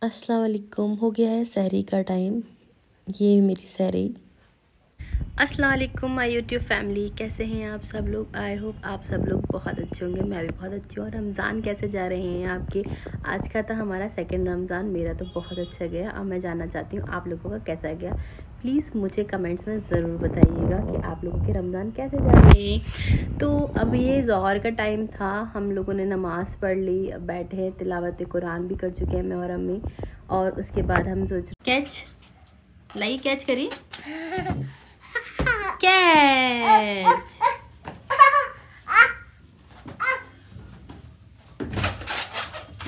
अस्सलाम वालेकुम। हो गया है सहरी का टाइम। ये मेरी सहरी। अस्सलाम वालेकुम माय यूट्यूब फैमिली, कैसे हैं आप सब लोग। आई होप आप सब लोग बहुत अच्छे होंगे। मैं भी बहुत अच्छी हूँ। और रमज़ान कैसे जा रहे हैं आपके। आज का था हमारा सेकंड रमज़ान। मेरा तो बहुत अच्छा गया। अब मैं जानना चाहती हूँ आप लोगों का कैसा गया। प्लीज़ मुझे कमेंट्स में ज़रूर बताइएगा कि आप लोगों के रमज़ान कैसे जा रहे हैं। तो अब ये ज़ोहर का टाइम था, हम लोगों ने नमाज़ पढ़ ली, अब बैठे हैं, तिलावत कुरान भी कर चुके हैं मैं और अम्मी। और उसके बाद हम सोच कैच लाई कैच करी कैच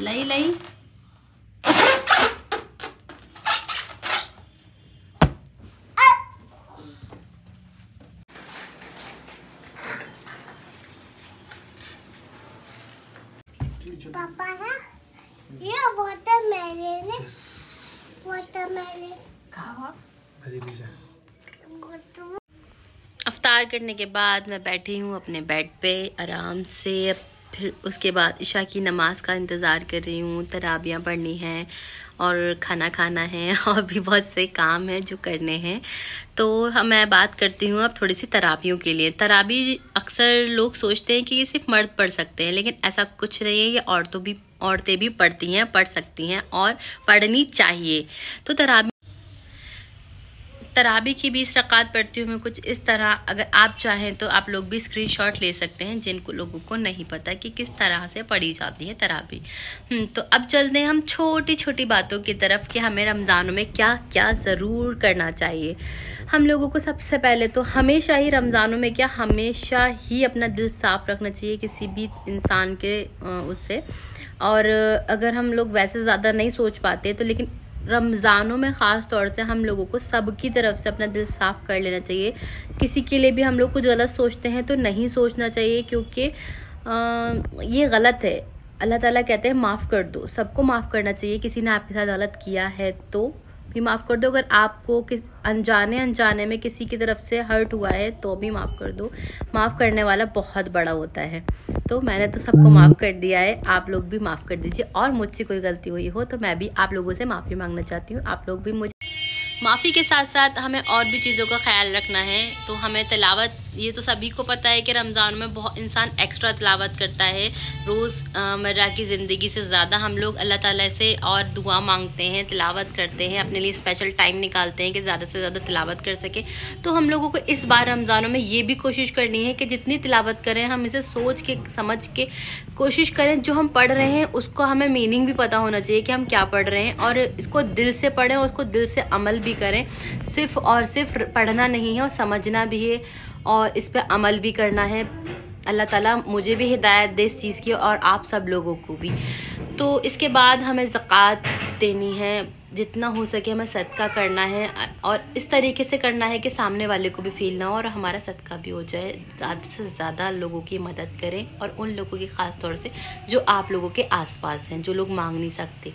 लाई लाई पापा ना ये वाटरमेलन है। वाटरमेलन खावा। अफ्तार करने के बाद मैं बैठी हूँ अपने बेड पे आराम से। फिर उसके बाद इशा की नमाज का इंतज़ार कर रही हूँ। तराबियाँ पढ़नी हैं और खाना खाना है और भी बहुत से काम हैं जो करने हैं। तो मैं बात करती हूँ अब थोड़ी सी तराबियों के लिए। तराबी अक्सर लोग सोचते हैं कि ये सिर्फ मर्द पढ़ सकते हैं, लेकिन ऐसा कुछ नहीं है। ये औरतें भी पढ़ती हैं, पढ़ सकती हैं और पढ़नी चाहिए। तो तराबी की 20 रकात पढ़ती हूँ मैं कुछ इस तरह। अगर आप चाहें तो आप लोग भी स्क्रीनशॉट ले सकते हैं, जिनको लोगों को नहीं पता कि किस तरह से पढ़ी जाती है तराबी। तो अब चलते हैं हम छोटी छोटी बातों की तरफ कि हमें रमज़ानों में क्या क्या ज़रूर करना चाहिए। हम लोगों को सबसे पहले तो हमेशा ही रमज़ानों में हमेशा ही अपना दिल साफ़ रखना चाहिए किसी भी इंसान के उससे। और अगर हम लोग वैसे ज़्यादा नहीं सोच पाते तो लेकिन रमज़ानों में ख़ास तौर से हम लोगों को सबकी तरफ से अपना दिल साफ़ कर लेना चाहिए। किसी के लिए भी हम लोग कुछ गलत सोचते हैं तो नहीं सोचना चाहिए, क्योंकि ये गलत है। अल्लाह ताला कहते हैं माफ़ कर दो। सबको माफ़ करना चाहिए। किसी ने आपके साथ गलत किया है तो भी माफ़ कर दो। अगर आपको अनजाने में किसी की तरफ से हर्ट हुआ है तो भी माफ़ कर दो। माफ़ करने वाला बहुत बड़ा होता है। तो मैंने तो सबको माफ़ कर दिया है, आप लोग भी माफ़ कर दीजिए। और मुझसे कोई गलती हुई हो तो मैं भी आप लोगों से माफ़ी मांगना चाहती हूँ। आप लोग भी मुझे माफ़ी के साथ साथ हमें और भी चीज़ों का ख्याल रखना है। तो हमें तिलावत, ये तो सभी को पता है कि रमज़ान में बहुत इंसान एक्स्ट्रा तिलावत करता है। रोज़मर्रा की ज़िंदगी से ज़्यादा हम लोग अल्लाह ताला से और दुआ मांगते हैं, तिलावत करते हैं, अपने लिए स्पेशल टाइम निकालते हैं कि ज़्यादा से ज़्यादा तिलावत कर सके। तो हम लोगों को इस बार रमज़ानों में ये भी कोशिश करनी है कि जितनी तिलावत करें हम इसे सोच के समझ के कोशिश करें। जो हम पढ़ रहे हैं उसको हमें मीनिंग भी पता होना चाहिए कि हम क्या पढ़ रहे हैं, और इसको दिल से पढ़ें और उसको दिल से अमल भी करें। सिर्फ और सिर्फ पढ़ना नहीं है और समझना भी है और इस पे अमल भी करना है। अल्लाह ताला मुझे भी हिदायत दे इस चीज़ की और आप सब लोगों को भी। तो इसके बाद हमें ज़कात देनी है, जितना हो सके हमें सदका करना है, और इस तरीके से करना है कि सामने वाले को भी फील ना हो और हमारा सदका भी हो जाए। ज़्यादा से ज़्यादा लोगों की मदद करें, और उन लोगों की ख़ास तौर से जो आप लोगों के आसपास हैं, जो लोग मांग नहीं सकते।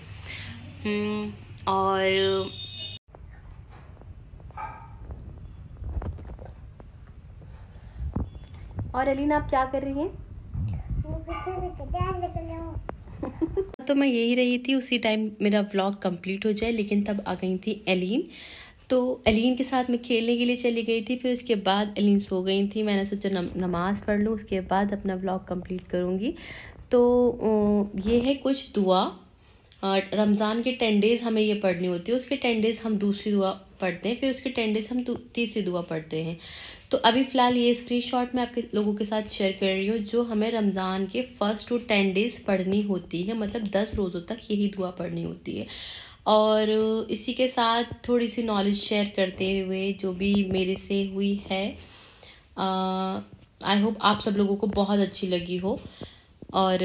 और अलीना आप क्या कर रही हैं? तो मैं यही रही थी, उसी टाइम मेरा व्लॉग कंप्लीट हो जाए, लेकिन तब आ गई थी एलीन। तो एलीन के साथ मैं खेलने के लिए चली गई थी। फिर उसके बाद एलीन सो गई थी। मैंने सोचा नमाज़ पढ़ लूँ, उसके बाद अपना व्लॉग कंप्लीट करूँगी। तो ये है कुछ दुआ। रमज़ान के 10 डेज़ हमें ये पढ़नी होती है। उसके 10 डेज़ हम दूसरी दुआ पढ़ते हैं, फिर उसके 10 डेज़ हम तीसरी दुआ पढ़ते हैं। तो अभी फ़िलहाल ये स्क्रीनशॉट मैं आपके लोगों के साथ शेयर कर रही हूँ, जो हमें रमज़ान के फर्स्ट टू 10 डेज़ पढ़नी होती है। मतलब 10 रोज़ों तक यही दुआ पढ़नी होती है। और इसी के साथ थोड़ी सी नॉलेज शेयर करते हुए जो भी मेरे से हुई है, आई होप आप सब लोगों को बहुत अच्छी लगी हो। और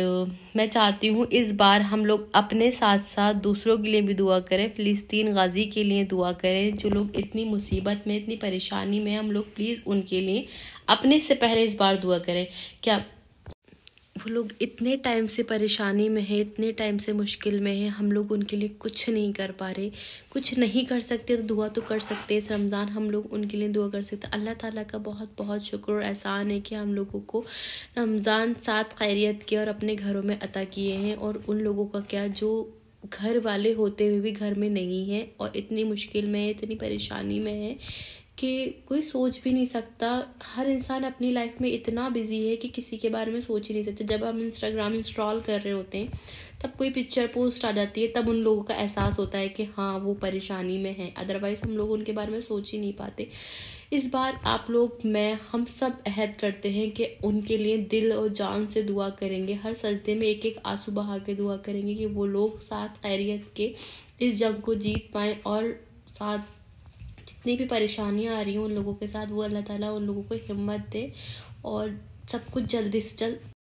मैं चाहती हूँ इस बार हम लोग अपने साथ साथ दूसरों के लिए भी दुआ करें। फ़िलिस्तीन गाज़ी के लिए दुआ करें, जो लोग इतनी मुसीबत में, इतनी परेशानी में, हम लोग प्लीज़ उनके लिए अपने से पहले इस बार दुआ करें। क्या वो लोग इतने टाइम से परेशानी में है, इतने टाइम से मुश्किल में है, हम लोग उनके लिए कुछ नहीं कर पा रहे। कुछ नहीं कर सकते तो दुआ तो कर सकते हैं। इस रमज़ान हम लोग उनके लिए दुआ कर सकते हैं। अल्लाह ताला का बहुत बहुत शुक्र और एहसान है कि हम लोगों को रमज़ान साथ खैरियत के और अपने घरों में अता किए हैं। और उन लोगों का क्या जो घर वाले होते हुए भी घर में नहीं है और इतनी मुश्किल में है, इतनी परेशानी में है कि कोई सोच भी नहीं सकता। हर इंसान अपनी लाइफ में इतना बिजी है कि किसी के बारे में सोच ही नहीं सकता। जब हम इंस्टाग्राम इंस्टॉल कर रहे होते हैं तब कोई पिक्चर पोस्ट आ जाती है, तब उन लोगों का एहसास होता है कि हाँ वो परेशानी में है, अदरवाइज हम लोग उनके बारे में सोच ही नहीं पाते। इस बार आप लोग, मैं, हम सब अहद करते हैं कि उनके लिए दिल और जान से दुआ करेंगे। हर सजदे में एक एक आंसू बहा के दुआ करेंगे कि वो लोग साथ खैरियत के इस जंग को जीत पाएँ और साथ जितनी भी परेशानियां आ रही हैं उन लोगों के साथ वो अल्लाह ताला उन लोगों को हिम्मत दे और सब कुछ जल्दी से जल्द